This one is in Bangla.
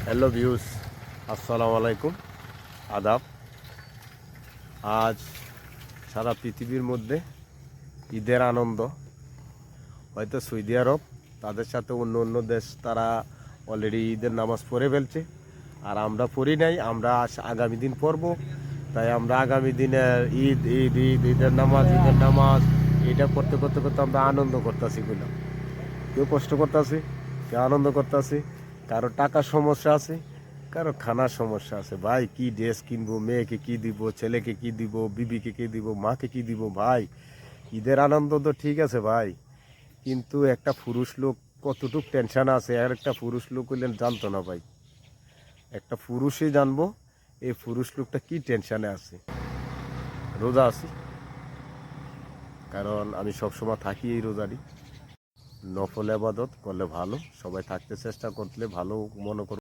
হ্যালো ভিউস, আসসালামু আলাইকুম, আদাব। আজ সারা পৃথিবীর মধ্যে ঈদের আনন্দ। হয়তো সৌদি আরব তাদের সাথে অন্য অন্য দেশ তারা অলরেডি ঈদের নামাজ পড়ে ফেলছে, আর আমরা পড়ি নাই। আমরা আগামী দিন পড়ব, তাই আমরা আগামী দিনের ঈদ ঈদ ঈদ ঈদের নামাজ এটা করতে করতে করতে আমরা আনন্দ করতেছি। বললাম কেউ কষ্ট করতেছি, কেউ আনন্দ করতেছি, কারো টাকার সমস্যা আছে, কারো খানার সমস্যা আছে। ভাই কি ড্রেস কিনবো, মেয়েকে কি দিব, ছেলেকে কি দিব, বিবিকে কি দিব, মাকে কি দিব। ভাই ঈদের আনন্দ তো ঠিক আছে ভাই, কিন্তু একটা পুরুষ লোক কতটুক টেনশন আছে আর একটা পুরুষ লোক হইলেন জানতো না ভাই। একটা পুরুষই জানবো এই পুরুষ লোকটা কি টেনশনে আছে। রোজা আছি, কারণ আমি সবসময় থাকি এই রোজারই। নফল আবাদত করলে ভালো, সবাই থাকতে চেষ্টা করলে ভালো মনে করো।